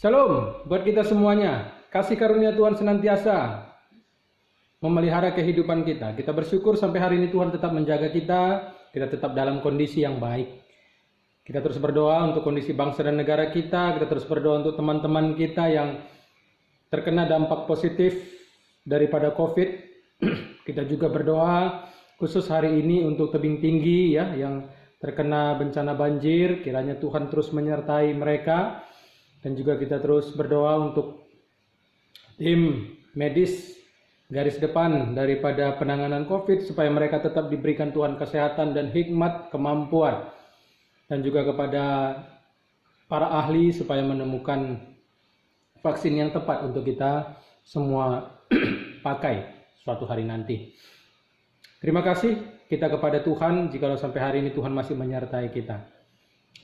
Shalom buat kita semuanya. Kasih karunia Tuhan senantiasa memelihara kehidupan kita. Kita bersyukur sampai hari ini Tuhan tetap menjaga kita. Kita tetap dalam kondisi yang baik. Kita terus berdoa untuk kondisi bangsa dan negara kita. Kita terus berdoa untuk teman-teman kita yang terkena dampak positif daripada COVID. Kita juga berdoa khusus hari ini untuk tebing tinggi ya, yang terkena bencana banjir. Kiranya Tuhan terus menyertai mereka. Dan juga kita terus berdoa untuk tim medis garis depan daripada penanganan COVID, supaya mereka tetap diberikan Tuhan kesehatan dan hikmat, kemampuan. Dan juga kepada para ahli supaya menemukan vaksin yang tepat untuk kita semua pakai suatu hari nanti. Terima kasih kita kepada Tuhan jikalau sampai hari ini Tuhan masih menyertai kita.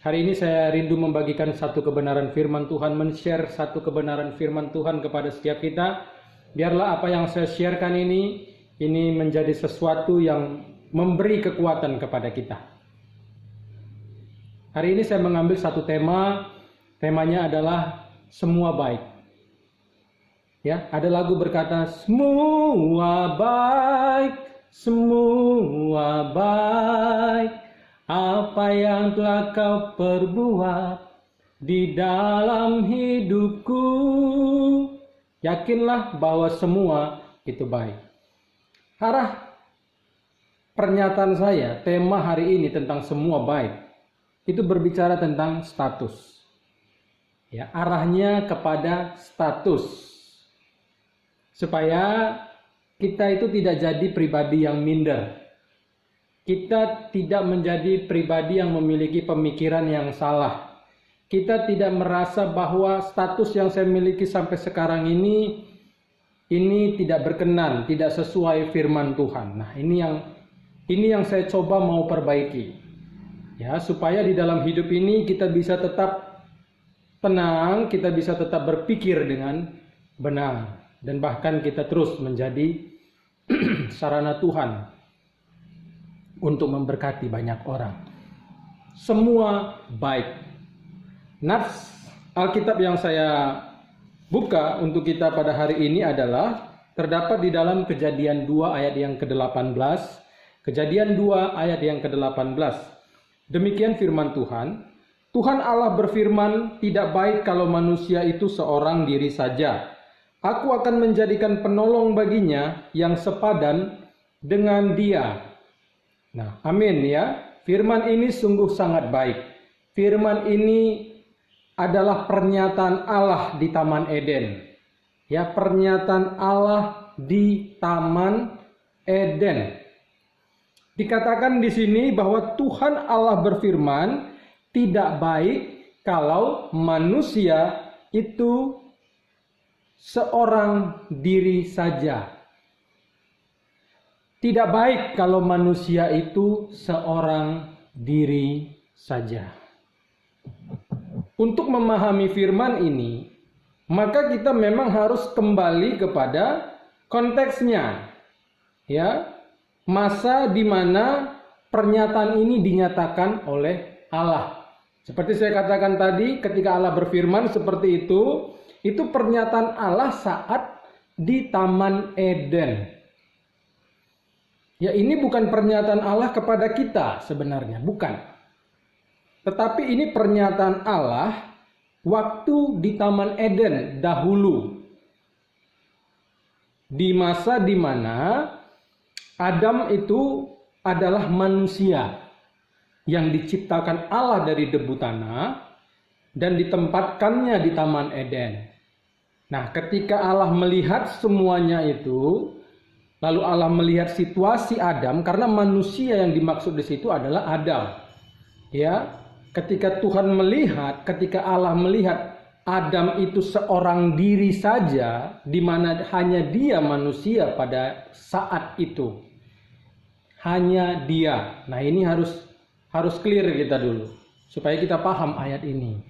Hari ini saya rindu membagikan satu kebenaran firman Tuhan, men-share satu kebenaran firman Tuhan kepada setiap kita. Biarlah apa yang saya sharekan ini menjadi sesuatu yang memberi kekuatan kepada kita. Hari ini saya mengambil satu temanya adalah semua baik. Ya, ada lagu berkata semua baik, semua baik. Apa yang telah kau perbuat di dalam hidupku, yakinlah bahwa semua itu baik. Arah pernyataan saya, tema hari ini tentang semua baik, itu berbicara tentang status. Ya, arahnya kepada status. Supaya kita itu tidak jadi pribadi yang minder. Kita tidak menjadi pribadi yang memiliki pemikiran yang salah. Kita tidak merasa bahwa status yang saya miliki sampai sekarang ini tidak berkenan, tidak sesuai firman Tuhan. Nah, ini yang saya coba mau perbaiki. Ya, supaya di dalam hidup ini kita bisa tetap tenang, kita bisa tetap berpikir dengan benar, dan bahkan kita terus menjadi sarana Tuhan untuk memberkati banyak orang. Semua baik. Nats Alkitab yang saya buka untuk kita pada hari ini adalah terdapat di dalam Kejadian 2 ayat yang ke-18. Kejadian 2 ayat yang ke-18. Demikian firman Tuhan. Tuhan Allah berfirman, tidak baik kalau manusia itu seorang diri saja. Aku akan menjadikan penolong baginya yang sepadan dengan dia. Nah, amin ya. Firman ini sungguh sangat baik. Firman ini adalah pernyataan Allah di Taman Eden. Ya, pernyataan Allah di Taman Eden. Dikatakan di sini bahwa Tuhan Allah berfirman, tidak baik kalau manusia itu seorang diri saja. Tidak baik kalau manusia itu seorang diri saja. Untuk memahami firman ini, maka kita memang harus kembali kepada konteksnya. Ya, masa di mana pernyataan ini dinyatakan oleh Allah. Seperti saya katakan tadi, ketika Allah berfirman seperti itu pernyataan Allah saat di Taman Eden. Ya, ini bukan pernyataan Allah kepada kita sebenarnya, bukan. Tetapi ini pernyataan Allah waktu di Taman Eden dahulu. Di masa di mana Adam itu adalah manusia yang diciptakan Allah dari debu tanah dan ditempatkannya di Taman Eden. Nah, ketika Allah melihat semuanya itu, lalu Allah melihat situasi Adam, karena manusia yang dimaksud di situ adalah Adam. Ya, ketika Allah melihat Adam itu seorang diri saja, di mana hanya dia manusia pada saat itu. Hanya dia. Nah, ini harus clear kita dulu supaya kita paham ayat ini.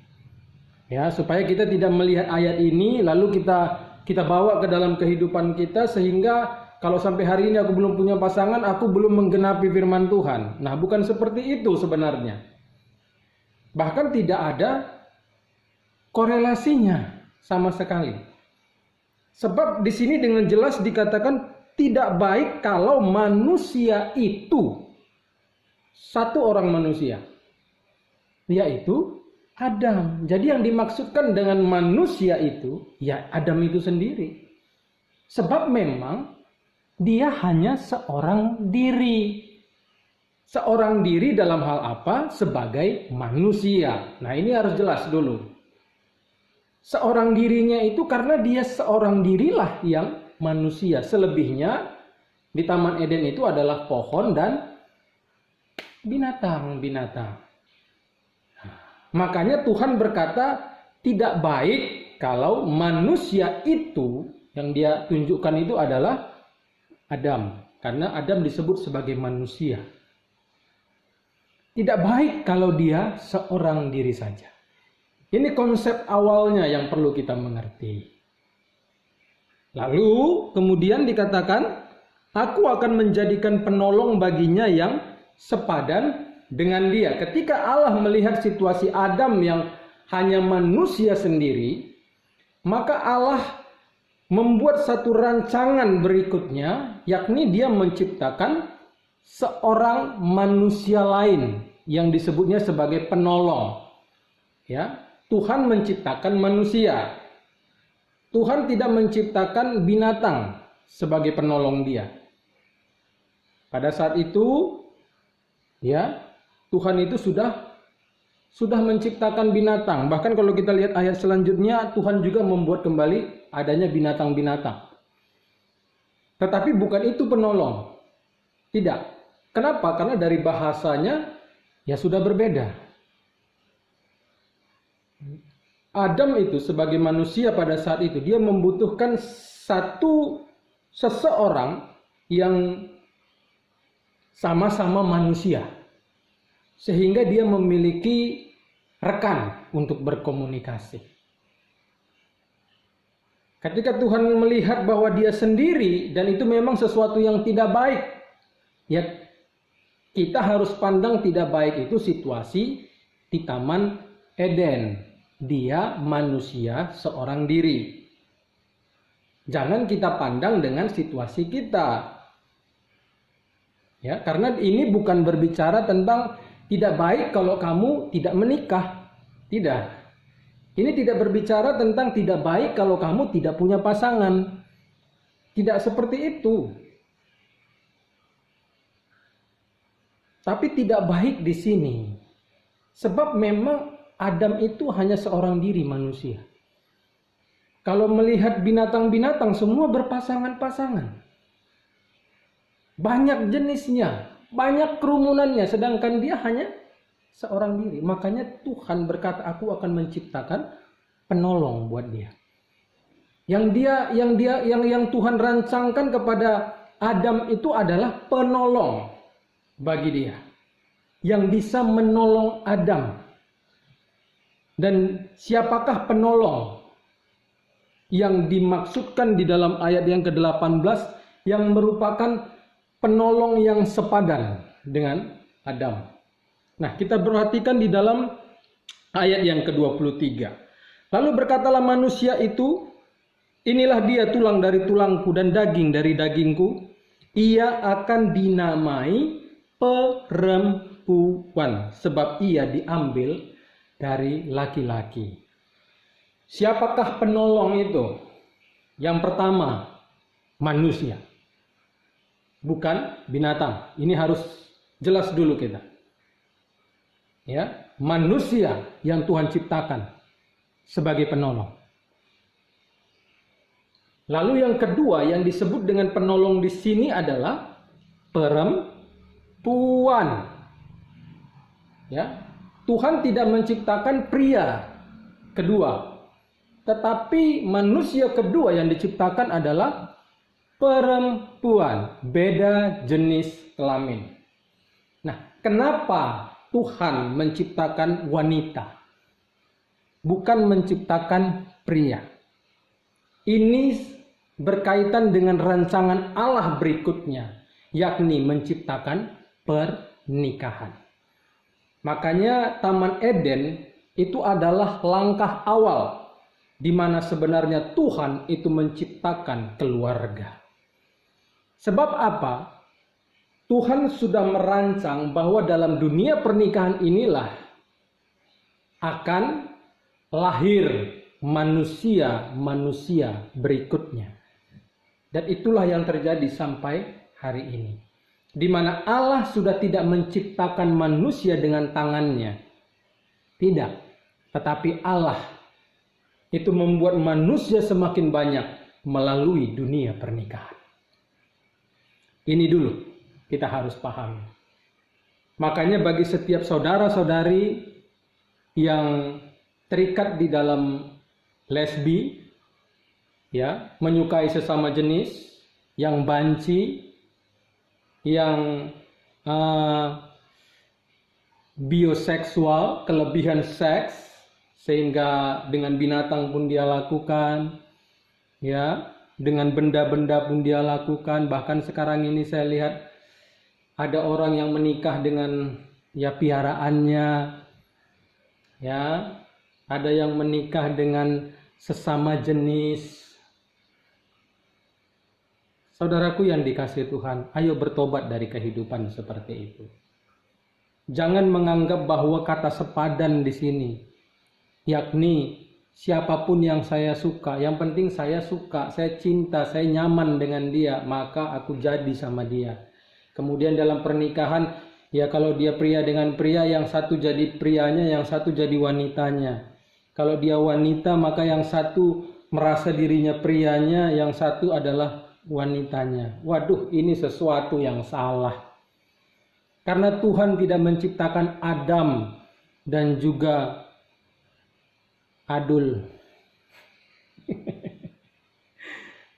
Ya, supaya kita tidak melihat ayat ini lalu kita bawa ke dalam kehidupan kita, sehingga kalau sampai hari ini aku belum punya pasangan, aku belum menggenapi firman Tuhan. Nah, bukan seperti itu sebenarnya. Bahkan tidak ada korelasinya. sama sekali. Sebab di sini dengan jelas dikatakan tidak baik kalau manusia itu satu orang manusia, yaitu Adam. Jadi yang dimaksudkan dengan manusia itu ya Adam itu sendiri. Sebab memang dia hanya seorang diri. Seorang diri dalam hal apa? Sebagai manusia. Nah, ini harus jelas dulu. Seorang dirinya itu karena dia seorang dirilah yang manusia. Selebihnya di Taman Eden itu adalah pohon dan binatang-binatang. Makanya Tuhan berkata tidak baik kalau manusia itu yang dia tunjukkan itu adalah Adam. Karena Adam disebut sebagai manusia. Tidak baik kalau dia seorang diri saja. Ini konsep awalnya yang perlu kita mengerti. Lalu kemudian dikatakan, aku akan menjadikan penolong baginya yang sepadan dengan dia. Ketika Allah melihat situasi Adam yang hanya manusia sendiri, maka Allah membuat satu rancangan berikutnya, yakni dia menciptakan seorang manusia lain yang disebutnya sebagai penolong. Ya, Tuhan menciptakan manusia. Tuhan tidak menciptakan binatang sebagai penolong dia. Pada saat itu, ya, Tuhan itu sudah menciptakan binatang. Bahkan kalau kita lihat ayat selanjutnya, Tuhan juga membuat kembali adanya binatang-binatang. Tetapi bukan itu penolong. Tidak. Kenapa? Karena dari bahasanya ya sudah berbeda. Adam itu sebagai manusia pada saat itu dia membutuhkan seseorang yang sama-sama manusia. Sehingga dia memiliki rekan untuk berkomunikasi. Ketika Tuhan melihat bahwa dia sendiri dan itu memang sesuatu yang tidak baik, ya kita harus pandang tidak baik itu situasi di Taman Eden. Dia manusia seorang diri. Jangan kita pandang dengan situasi kita. Ya, karena ini bukan berbicara tentang tidak baik kalau kamu tidak menikah. Tidak. Ini tidak berbicara tentang tidak baik kalau kamu tidak punya pasangan. Tidak seperti itu. Tapi tidak baik di sini. Sebab memang Adam itu hanya seorang diri manusia. Kalau melihat binatang-binatang semua berpasangan-pasangan. Banyak jenisnya, banyak kerumunannya, sedangkan dia hanya seorang diri. Makanya Tuhan berkata, aku akan menciptakan penolong buat dia. Yang Tuhan rancangkan kepada Adam itu adalah penolong bagi dia. Yang bisa menolong Adam. Dan siapakah penolong yang dimaksudkan di dalam ayat yang ke-18 yang merupakan penolong yang sepadan dengan Adam. Nah, kita perhatikan di dalam ayat yang ke-23. Lalu berkatalah manusia itu, inilah dia tulang dari tulangku dan daging dari dagingku. Ia akan dinamai perempuan, sebab ia diambil dari laki-laki. Siapakah penolong itu? Yang pertama, manusia. Bukan binatang. Ini harus jelas dulu kita. Ya, manusia yang Tuhan ciptakan sebagai penolong. Lalu yang kedua yang disebut dengan penolong di sini adalah perempuan. Ya, Tuhan tidak menciptakan pria kedua, tetapi manusia kedua yang diciptakan adalah perempuan, beda jenis kelamin. Nah, kenapa Tuhan menciptakan wanita, bukan menciptakan pria? Ini berkaitan dengan rancangan Allah berikutnya, yakni menciptakan pernikahan. Makanya Taman Eden itu adalah langkah awal di mana sebenarnya Tuhan itu menciptakan keluarga. Sebab apa? Tuhan sudah merancang bahwa dalam dunia pernikahan inilah akan lahir manusia-manusia berikutnya. Dan itulah yang terjadi sampai hari ini. Di mana Allah sudah tidak menciptakan manusia dengan tangannya. Tidak. Tetapi Allah itu membuat manusia semakin banyak melalui dunia pernikahan. Ini dulu kita harus pahami. Makanya bagi setiap saudara-saudari yang terikat di dalam lesbi, ya, menyukai sesama jenis, yang banci, yang bioseksual, kelebihan seks, sehingga dengan binatang pun dia lakukan, ya, dengan benda-benda pun dia lakukan. Bahkan sekarang ini saya lihat ada orang yang menikah dengan ya piaraannya, ya, ada yang menikah dengan sesama jenis. Saudaraku yang dikasihi Tuhan, ayo bertobat dari kehidupan seperti itu. Jangan menganggap bahwa kata sepadan di sini, yakni siapapun yang saya suka, yang penting saya suka, saya cinta, saya nyaman dengan dia, maka aku jadi sama dia. Kemudian dalam pernikahan, ya kalau dia pria dengan pria, yang satu jadi prianya, yang satu jadi wanitanya. Kalau dia wanita, maka yang satu merasa dirinya prianya, yang satu adalah wanitanya. Waduh, ini sesuatu yang salah. Karena Tuhan tidak menciptakan Adam dan juga Adul.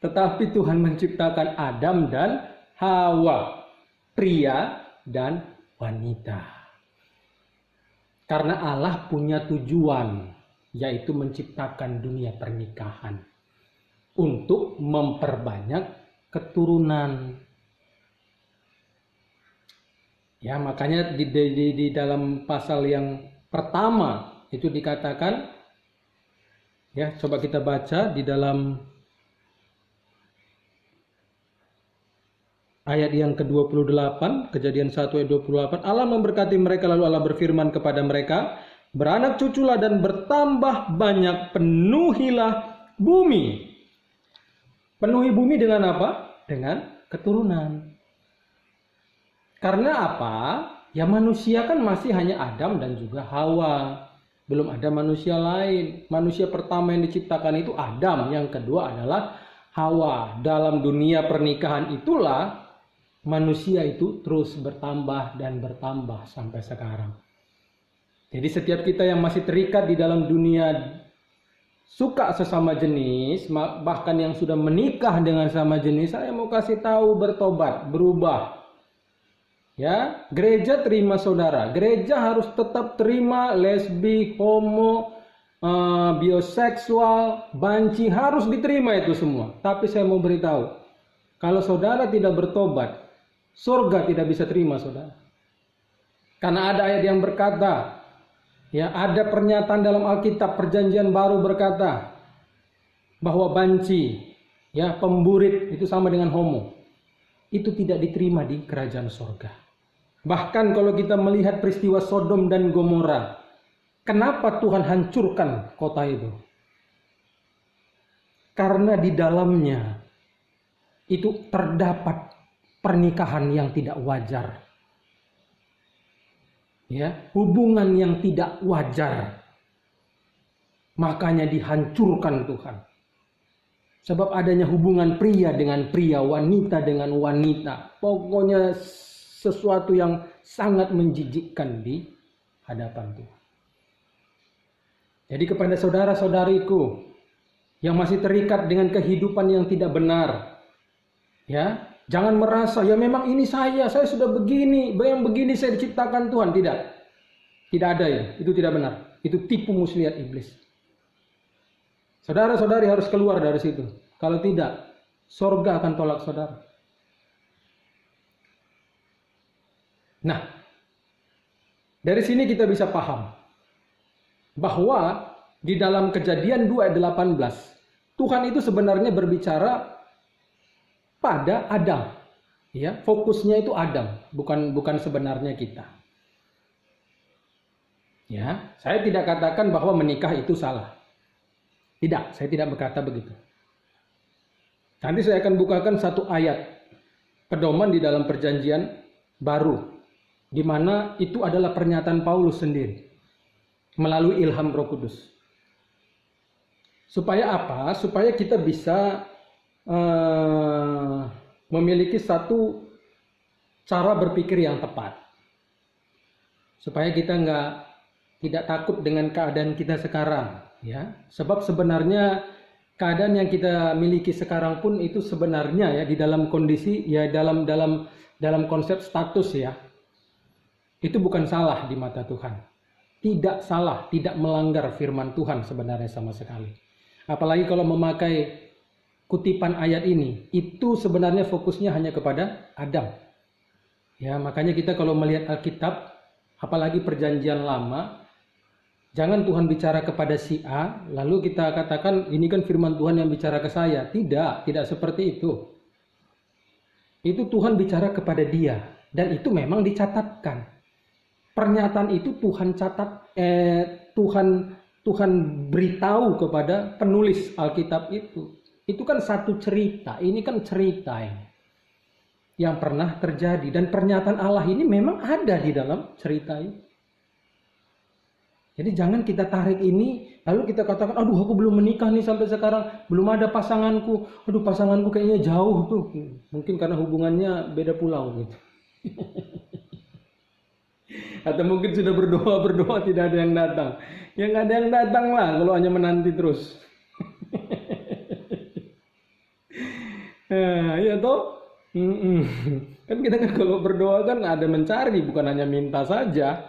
Tetapi Tuhan menciptakan Adam dan Hawa, pria dan wanita. Karena Allah punya tujuan, yaitu menciptakan dunia pernikahan untuk memperbanyak keturunan. Ya, makanya di dalam pasal yang pertama itu dikatakan, ya, coba kita baca di dalam ayat yang ke-28, Kejadian 1 ayat 28, Allah memberkati mereka, lalu Allah berfirman kepada mereka, beranak cuculah dan bertambah banyak, penuhilah bumi. Penuhi bumi dengan apa? Dengan keturunan. Karena apa? Ya manusia kan masih hanya Adam dan juga Hawa. Belum ada manusia lain. Manusia pertama yang diciptakan itu Adam. Yang kedua adalah Hawa. Dalam dunia pernikahan itulah manusia itu terus bertambah dan bertambah sampai sekarang. Jadi setiap kita yang masih terikat di dalam dunia suka sesama jenis, bahkan yang sudah menikah dengan sama jenis, saya mau kasih tahu, bertobat, berubah. Ya, gereja terima saudara. Gereja harus tetap terima lesbi, homo, bioseksual, banci, harus diterima itu semua. Tapi saya mau beritahu, kalau saudara tidak bertobat, surga tidak bisa terima saudara. Karena ada ayat yang berkata, ya, ada pernyataan dalam Alkitab, Perjanjian Baru berkata bahwa banci, ya, pemburit itu sama dengan homo. Itu tidak diterima di kerajaan surga. Bahkan kalau kita melihat peristiwa Sodom dan Gomora, kenapa Tuhan hancurkan kota itu? Karena di dalamnya itu terdapat pernikahan yang tidak wajar. Ya, hubungan yang tidak wajar. Makanya dihancurkan Tuhan. Sebab adanya hubungan pria dengan pria, wanita dengan wanita. Pokoknya sesuatu yang sangat menjijikkan di hadapan Tuhan. Jadi kepada saudara-saudariku yang masih terikat dengan kehidupan yang tidak benar, ya, jangan merasa ya memang ini saya sudah begini, yang begini saya diciptakan Tuhan. Tidak ada ya, itu tidak benar. Itu tipu muslihat iblis. Saudara-saudari harus keluar dari situ. Kalau tidak, surga akan tolak saudara. Nah, dari sini kita bisa paham bahwa Di dalam Kejadian 2 ayat 18, Tuhan itu sebenarnya berbicara pada Adam. Ya, fokusnya itu Adam, bukan sebenarnya kita. Ya, saya tidak katakan bahwa menikah itu salah. Tidak, saya tidak berkata begitu. Nanti saya akan bukakan satu ayat pedoman di dalam Perjanjian Baru, di mana itu adalah pernyataan Paulus sendiri melalui ilham Roh Kudus. Supaya apa? Supaya kita bisa memiliki satu cara berpikir yang tepat. Supaya kita tidak takut dengan keadaan kita sekarang, ya. Sebab sebenarnya keadaan yang kita miliki sekarang pun itu sebenarnya ya di dalam kondisi ya dalam konsep status ya. Itu bukan salah di mata Tuhan. Tidak salah, tidak melanggar firman Tuhan sebenarnya sama sekali. Apalagi kalau memakai kutipan ayat ini, itu sebenarnya fokusnya hanya kepada Adam. Ya, makanya kita kalau melihat Alkitab, apalagi Perjanjian Lama, jangan Tuhan bicara kepada si A, lalu kita katakan ini kan firman Tuhan yang bicara ke saya. Tidak seperti itu. Itu Tuhan bicara kepada dia, dan itu memang dicatatkan. Pernyataan itu Tuhan catat, Tuhan beritahu kepada penulis Alkitab itu. Itu kan satu cerita, ini kan cerita ini yang pernah terjadi. Dan pernyataan Allah ini memang ada di dalam cerita ini. Jadi jangan kita tarik ini, lalu kita katakan, aduh aku belum menikah nih sampai sekarang, belum ada pasanganku, aduh pasanganku kayaknya jauh tuh. Mungkin karena hubungannya beda pulau gitu. Atau mungkin sudah berdoa tidak ada yang datang. Ya nggak ada yang datang lah kalau hanya menanti terus. Ya toh, kan kita kan kalau berdoa kan ada mencari, bukan hanya minta saja.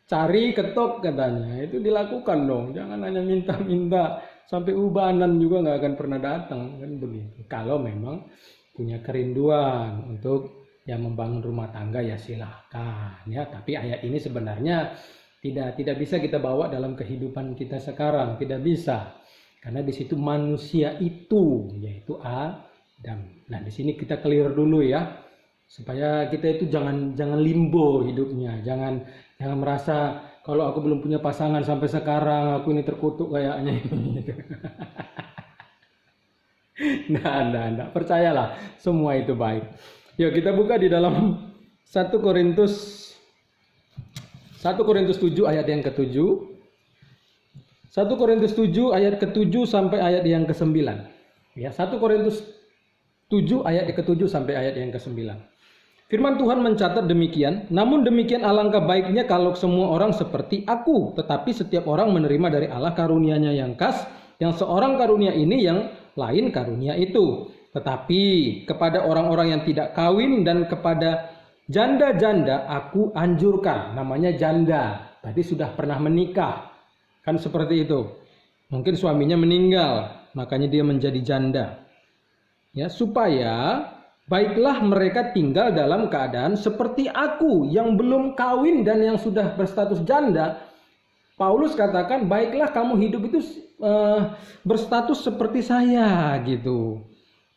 Cari ketok katanya, itu dilakukan dong. Jangan hanya minta-minta sampai ubanan juga nggak akan pernah datang kan begitu. Kalau memang punya kerinduan untuk yang membangun rumah tangga ya silahkan ya. Tapi ayat ini sebenarnya tidak bisa kita bawa dalam kehidupan kita sekarang, tidak bisa. Karena di situ manusia itu yaitu Adam. Nah, di sini kita clear dulu ya. Supaya kita itu jangan limbo hidupnya. Jangan merasa kalau aku belum punya pasangan sampai sekarang aku ini terkutuk kayaknya. Nah, percayalah semua itu baik. Yuk kita buka di dalam 1 Korintus 7 ayat yang ke-7. 1 Korintus 7 ayat ke-7 sampai ayat yang ke-9. Ya, 1 Korintus 7 ayat ke-7 sampai ayat yang ke-9. Firman Tuhan mencatat demikian, namun demikian alangkah baiknya kalau semua orang seperti aku, tetapi setiap orang menerima dari Allah karunia-Nya yang khas, yang seorang karunia ini, yang lain karunia itu. Tetapi kepada orang-orang yang tidak kawin dan kepada janda-janda aku anjurkan. Namanya janda, tadi sudah pernah menikah. Kan seperti itu. Mungkin suaminya meninggal, makanya dia menjadi janda. Ya, supaya baiklah mereka tinggal dalam keadaan seperti aku yang belum kawin dan yang sudah berstatus janda. Paulus katakan, baiklah kamu hidup itu berstatus seperti saya gitu.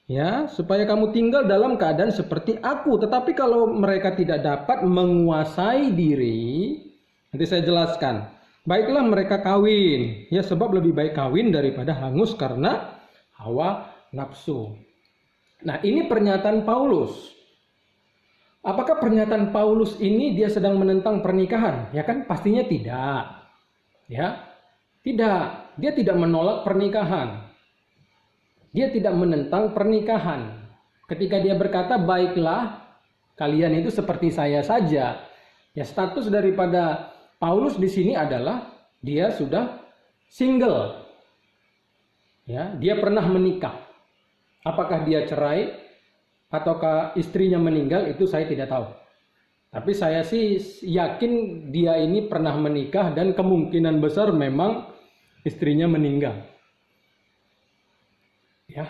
Ya, supaya kamu tinggal dalam keadaan seperti aku. Tetapi kalau mereka tidak dapat menguasai diri, nanti saya jelaskan. Baiklah mereka kawin. Ya, sebab lebih baik kawin daripada hangus karena hawa nafsu. Nah, ini pernyataan Paulus. Apakah pernyataan Paulus ini dia sedang menentang pernikahan? Ya kan pastinya tidak. Ya. Tidak. Dia tidak menolak pernikahan. Dia tidak menentang pernikahan. Ketika dia berkata, baiklah kalian itu seperti saya saja. Ya, status daripada Paulus di sini adalah dia sudah single. Ya, dia pernah menikah. Apakah dia cerai ataukah istrinya meninggal itu saya tidak tahu. Tapi saya sih yakin dia ini pernah menikah dan kemungkinan besar memang istrinya meninggal. Ya.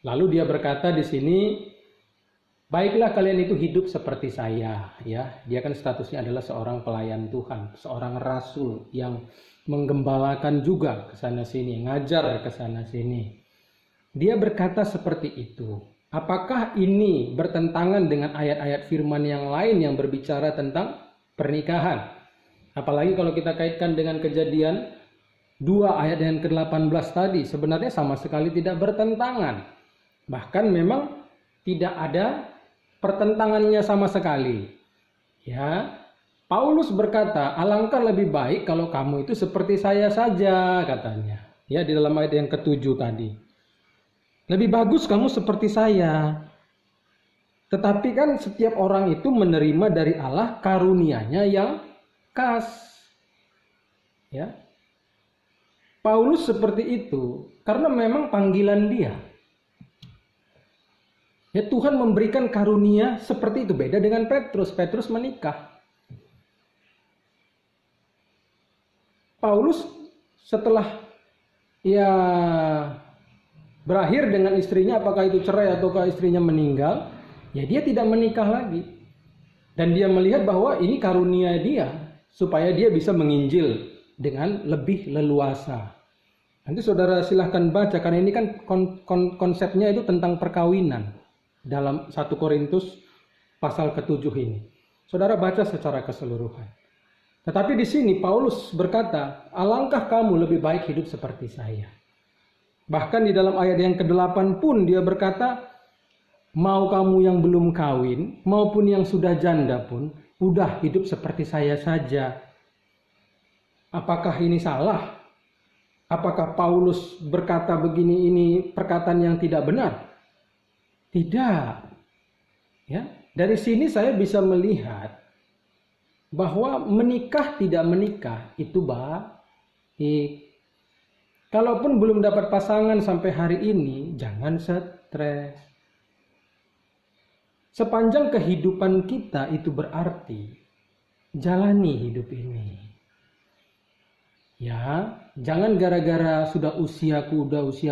Lalu dia berkata di sini, Baiklah kalian itu hidup seperti saya, ya. Dia kan statusnya adalah seorang pelayan Tuhan, seorang rasul yang menggembalakan juga ke sana sini, ngajar ke sana sini. Dia berkata seperti itu. Apakah ini bertentangan dengan ayat-ayat firman yang lain yang berbicara tentang pernikahan? Apalagi kalau kita kaitkan dengan Kejadian 2 ayat yang ke-18 tadi, sebenarnya sama sekali tidak bertentangan. Bahkan memang tidak ada pertentangannya sama sekali. Ya, Paulus berkata, alangkah lebih baik kalau kamu itu seperti saya saja, katanya. Ya, di dalam ayat yang ke-7 tadi. Lebih bagus kamu seperti saya. Tetapi kan setiap orang itu menerima dari Allah karunia-Nya yang khas. Ya. Paulus seperti itu karena memang panggilan dia. Ya, Tuhan memberikan karunia seperti itu. Beda dengan Petrus. Petrus menikah. Paulus setelah berakhir dengan istrinya, apakah itu cerai ataukah istrinya meninggal, ya dia tidak menikah lagi. Dan dia melihat bahwa ini karunia dia supaya dia bisa menginjil dengan lebih leluasa. Nanti saudara silahkan baca, karena ini kan konsepnya itu tentang perkawinan dalam 1 Korintus pasal ke-7 ini. Saudara baca secara keseluruhan. Tetapi di sini Paulus berkata, alangkah kamu lebih baik hidup seperti saya. Bahkan di dalam ayat yang ke-8 pun dia berkata, mau kamu yang belum kawin maupun yang sudah janda pun, udah hidup seperti saya saja. Apakah ini salah? Apakah Paulus berkata begini ini perkataan yang tidak benar? Tidak. Ya, dari sini saya bisa melihat bahwa menikah tidak menikah itu baik. Kalaupun belum dapat pasangan sampai hari ini, jangan stres. Sepanjang kehidupan kita itu berarti, jalani hidup ini. Ya, jangan gara-gara sudah usia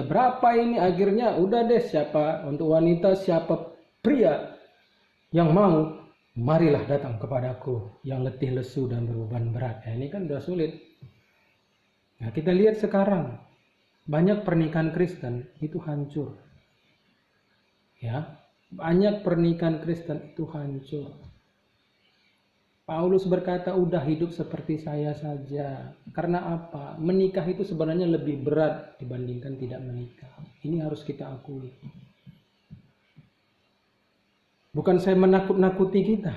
berapa ini, akhirnya udah deh, siapa untuk wanita, siapa pria yang mau, marilah datang kepadaku yang letih lesu dan berbeban berat. Ini kan udah sulit. Nah, kita lihat sekarang banyak pernikahan Kristen itu hancur. Ya, banyak pernikahan Kristen itu hancur. Paulus berkata, udah hidup seperti saya saja. Karena apa? Menikah itu sebenarnya lebih berat dibandingkan tidak menikah. Ini harus kita akui. Bukan saya menakut-nakuti kita.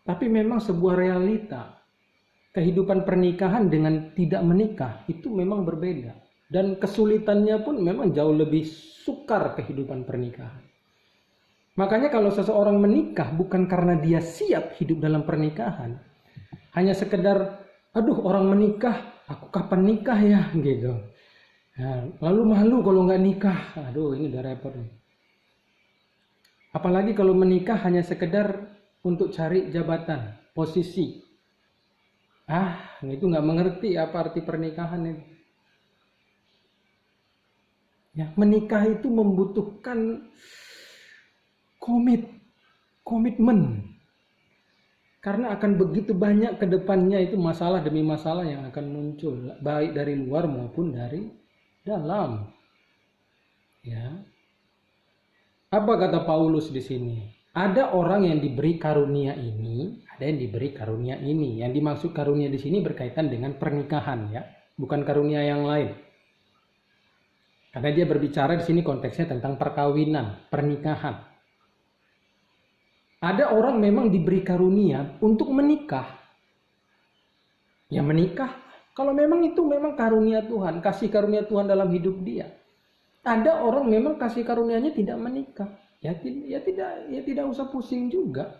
Tapi memang sebuah realita. Kehidupan pernikahan dengan tidak menikah itu memang berbeda. Dan kesulitannya pun memang jauh lebih sukar kehidupan pernikahan. Makanya kalau seseorang menikah bukan karena dia siap hidup dalam pernikahan. Hanya sekedar, aduh orang menikah, aku kapan nikah ya gitu. Nah, lalu malu kalau nggak nikah. Aduh ini udah repot nih. Apalagi kalau menikah hanya sekedar untuk cari jabatan, posisi. Itu nggak mengerti apa arti pernikahan itu. Ya, menikah itu membutuhkan komitmen. Karena akan begitu banyak ke depannya itu masalah demi masalah yang akan muncul, baik dari luar maupun dari dalam. Ya. Apa kata Paulus di sini? Ada orang yang diberi karunia ini, ada yang diberi karunia ini. Yang dimaksud karunia di sini berkaitan dengan pernikahan, ya, bukan karunia yang lain. Karena dia berbicara di sini konteksnya tentang perkawinan, pernikahan. Ada orang memang diberi karunia untuk menikah. Ya menikah, kalau memang itu memang karunia Tuhan, kasih karunia Tuhan dalam hidup dia. Ada orang memang kasih karunia-Nya tidak menikah. Ya tidak usah pusing juga.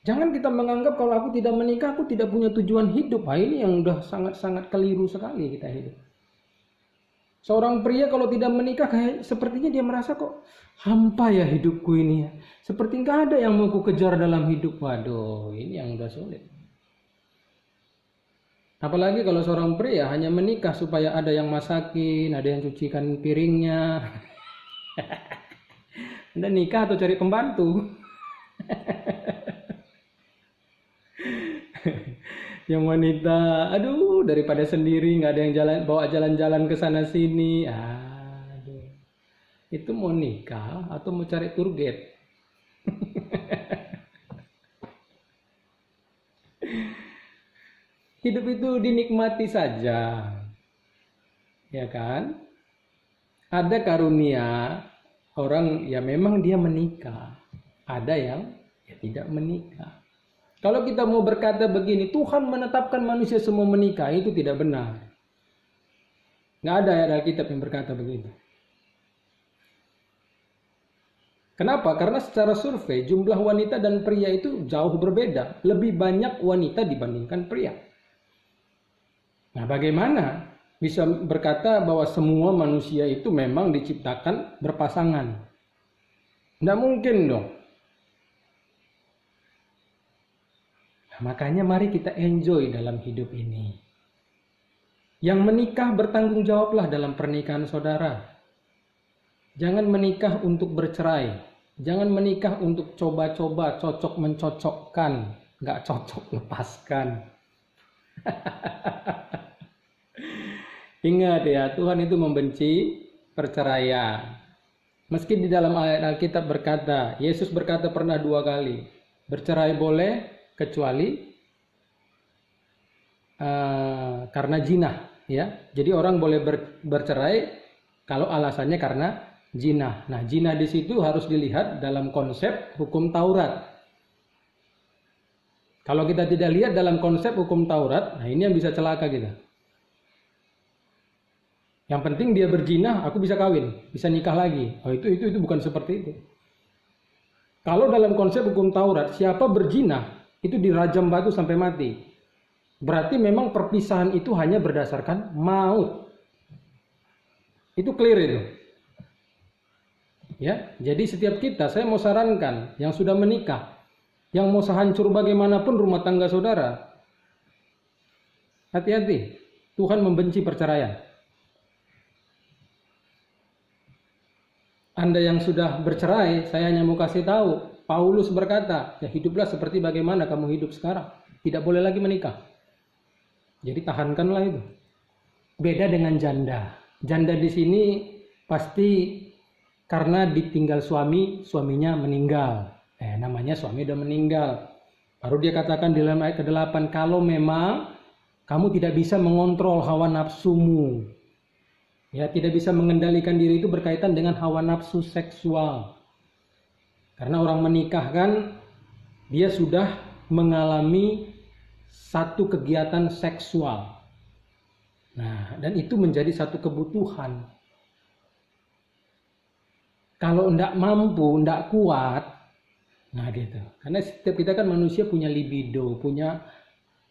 Jangan kita menganggap kalau aku tidak menikah, aku tidak punya tujuan hidup. Ini yang udah sangat-sangat keliru sekali kita hidup. Seorang pria kalau tidak menikah, kayak sepertinya dia merasa kok hampa ya hidupku ini ya. Seperti nggak ada yang mau ku kejar dalam hidup. Waduh, ini yang udah sulit. Apalagi kalau seorang pria hanya menikah supaya ada yang masakin, ada yang cucikan piringnya. Anda nikah atau cari pembantu? Yang wanita, aduh, daripada sendiri nggak ada yang bawa jalan-jalan ke sana sini, aduh, itu mau nikah atau mau cari tour guide? Hidup itu dinikmati saja, ya kan? Ada karunia orang ya memang dia menikah, ada yang ya tidak menikah. Kalau kita mau berkata begini, Tuhan menetapkan manusia semua menikah, itu tidak benar. Nggak ada ayat Alkitab yang berkata begitu. Kenapa? Karena secara survei jumlah wanita dan pria itu jauh berbeda. Lebih banyak wanita dibandingkan pria. Nah, bagaimana bisa berkata bahwa semua manusia itu memang diciptakan berpasangan? Nggak mungkin dong. Nah, makanya mari kita enjoy dalam hidup ini. Yang menikah bertanggung jawablah dalam pernikahan saudara. Jangan menikah untuk bercerai. Jangan menikah untuk coba-coba, cocok mencocokkan. Nggak cocok, lepaskan. Ingat ya, Tuhan itu membenci perceraian. Meski di dalam ayat Alkitab berkata, Yesus berkata pernah 2 kali, bercerai boleh kecuali karena zina, ya. Jadi orang boleh bercerai kalau alasannya karena zina. Nah, zina di situ harus dilihat dalam konsep hukum Taurat. Kalau kita tidak lihat dalam konsep hukum Taurat, nah ini yang bisa celaka kita. Yang penting dia berzina, aku bisa kawin, bisa nikah lagi. Oh, itu bukan seperti itu. Kalau dalam konsep hukum Taurat, siapa berzina itu dirajam batu sampai mati. Berarti memang perpisahan itu hanya berdasarkan maut. Itu clear itu. Ya, jadi setiap kita, saya mau sarankan yang sudah menikah, yang mau sehancur bagaimanapun rumah tangga saudara, hati-hati. Tuhan membenci perceraian. Anda yang sudah bercerai, saya hanya mau kasih tahu, Paulus berkata, ya hiduplah seperti bagaimana kamu hidup sekarang. Tidak boleh lagi menikah. Jadi tahankanlah itu. Beda dengan janda. Janda di sini pasti karena ditinggal suami, suaminya meninggal. Namanya suami udah meninggal. Baru dia katakan di dalam ayat ke-8, kalau memang kamu tidak bisa mengontrol hawa nafsumu. Ya, tidak bisa mengendalikan diri itu berkaitan dengan hawa nafsu seksual. Karena orang menikah kan dia sudah mengalami satu kegiatan seksual. Nah, dan itu menjadi satu kebutuhan. Kalau enggak mampu, enggak kuat, nah gitu. Karena setiap kita kan manusia punya libido, punya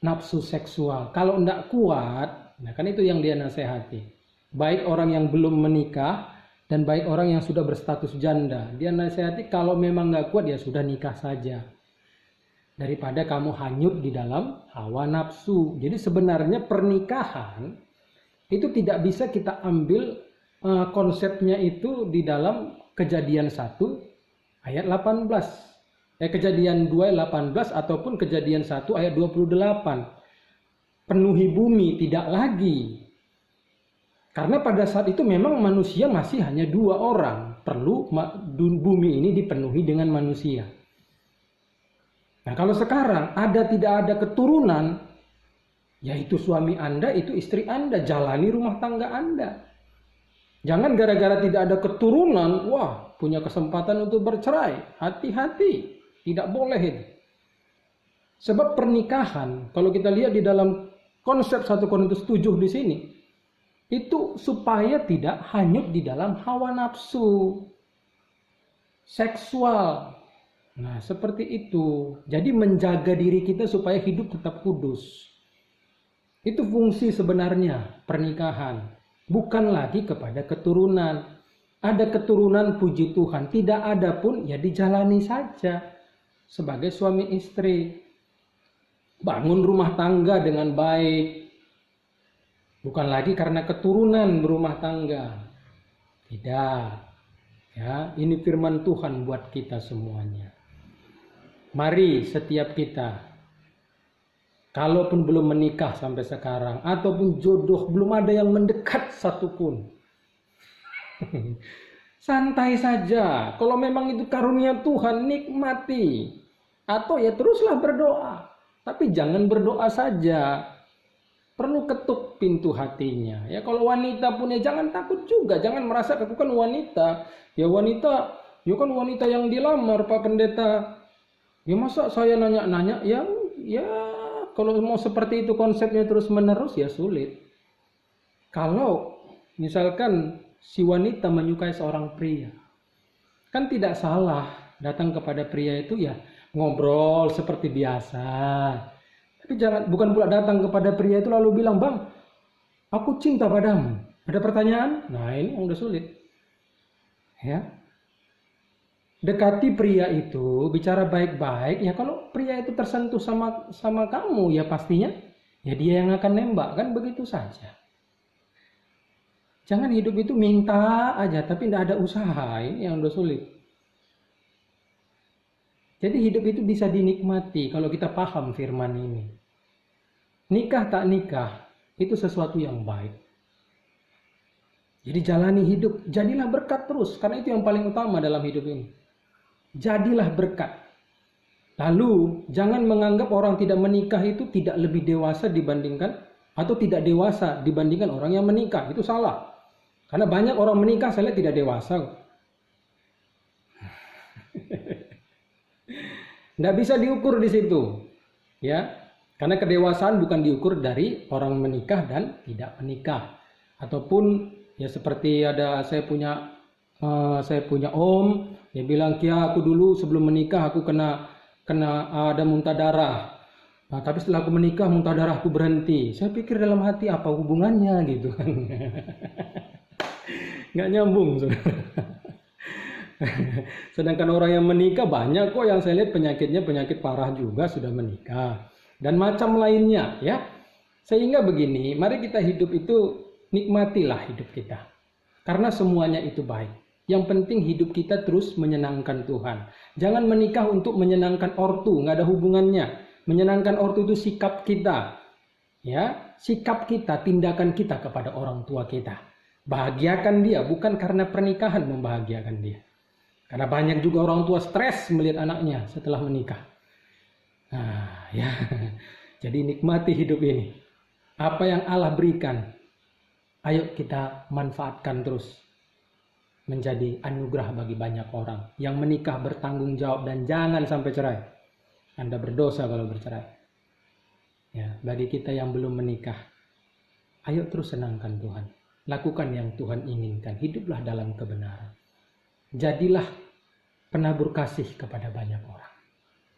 nafsu seksual. Kalau enggak kuat, nah kan itu yang dia nasihati. Baik orang yang belum menikah dan baik orang yang sudah berstatus janda. Dia nasihati kalau memang nggak kuat ya sudah nikah saja. Daripada kamu hanyut di dalam hawa nafsu. Jadi sebenarnya pernikahan itu tidak bisa kita ambil konsepnya itu di dalam Kejadian 1 ayat 18. Kejadian 2 ayat 18 ataupun Kejadian 1 ayat 28. Penuhi bumi tidak lagi. Karena pada saat itu memang manusia masih hanya 2 orang. Perlu bumi ini dipenuhi dengan manusia. Nah kalau sekarang tidak ada keturunan, yaitu suami Anda, itu istri Anda, jalani rumah tangga Anda. Jangan gara-gara tidak ada keturunan, wah punya kesempatan untuk bercerai. Hati-hati, tidak boleh itu. Sebab pernikahan, kalau kita lihat di dalam konsep 1 Korintus 7 di sini, itu supaya tidak hanyut di dalam hawa nafsu seksual. Nah, seperti itu. Jadi menjaga diri kita supaya hidup tetap kudus. Itu fungsi sebenarnya pernikahan. Bukan lagi kepada keturunan. Ada keturunan, puji Tuhan. Tidak ada pun, ya dijalani saja. Sebagai suami istri. Bangun rumah tangga dengan baik. Bukan lagi karena keturunan berumah tangga. Tidak. Ya, ini firman Tuhan buat kita semuanya. Mari setiap kita, kalaupun belum menikah sampai sekarang, ataupun jodoh belum ada yang mendekat satupun, santai saja. Kalau memang itu karunia Tuhan, nikmati. Atau ya teruslah berdoa. Tapi jangan berdoa saja. Perlu ketuk pintu hatinya. Ya kalau wanita pun ya jangan takut juga. Jangan merasa aku kan wanita. Ya wanita, ya kan wanita yang dilamar Pak Pendeta. Ya masa saya nanya-nanya? Ya kalau mau seperti itu konsepnya terus menerus ya sulit. Kalau misalkan si wanita menyukai seorang pria, kan tidak salah datang kepada pria itu ya ngobrol seperti biasa. Tapi bukan pula datang kepada pria itu lalu bilang, "Bang, aku cinta padamu. Ada pertanyaan?" Nah, ini udah sulit. Ya. Dekati pria itu, bicara baik-baik. Ya kalau pria itu tersentuh sama kamu, ya pastinya ya dia yang akan nembak, kan begitu saja. Jangan hidup itu minta aja tapi tidak ada usaha. Ini yang udah sulit. Jadi hidup itu bisa dinikmati kalau kita paham firman ini. Nikah tak nikah itu sesuatu yang baik. Jadi jalani hidup, jadilah berkat terus. Karena itu yang paling utama dalam hidup ini. Jadilah berkat. Lalu jangan menganggap orang tidak menikah itu tidak lebih dewasa dibandingkan atau tidak dewasa dibandingkan orang yang menikah. Itu salah. Karena banyak orang menikah saya lihat tidak dewasa. Nggak bisa diukur di situ, ya, karena kedewasaan bukan diukur dari orang menikah dan tidak menikah, ataupun ya seperti saya punya om, dia bilang, "Kia, aku dulu sebelum menikah aku kena ada muntah darah, nah, tapi setelah aku menikah muntah darahku berhenti." Saya pikir dalam hati apa hubungannya gitu kan, nggak nyambung, saudara. Sedangkan orang yang menikah banyak kok yang saya lihat penyakitnya penyakit parah juga sudah menikah dan macam lainnya ya. Sehingga begini, mari kita hidup itu nikmatilah hidup kita. Karena semuanya itu baik. Yang penting hidup kita terus menyenangkan Tuhan. Jangan menikah untuk menyenangkan ortu, nggak ada hubungannya. Menyenangkan ortu itu sikap kita. Ya, sikap kita, tindakan kita kepada orang tua kita. Bahagiakan dia bukan karena pernikahan membahagiakan dia. Karena banyak juga orang tua stres melihat anaknya setelah menikah. Nah, ya. Jadi nikmati hidup ini. Apa yang Allah berikan, ayo kita manfaatkan terus. Menjadi anugerah bagi banyak orang. Yang menikah bertanggung jawab dan jangan sampai cerai. Anda berdosa kalau bercerai. Ya, bagi kita yang belum menikah, ayo terus senangkan Tuhan. Lakukan yang Tuhan inginkan. Hiduplah dalam kebenaran. Jadilah penabur kasih kepada banyak orang.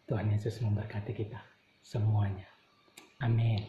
Tuhan Yesus memberkati kita semuanya. Amin.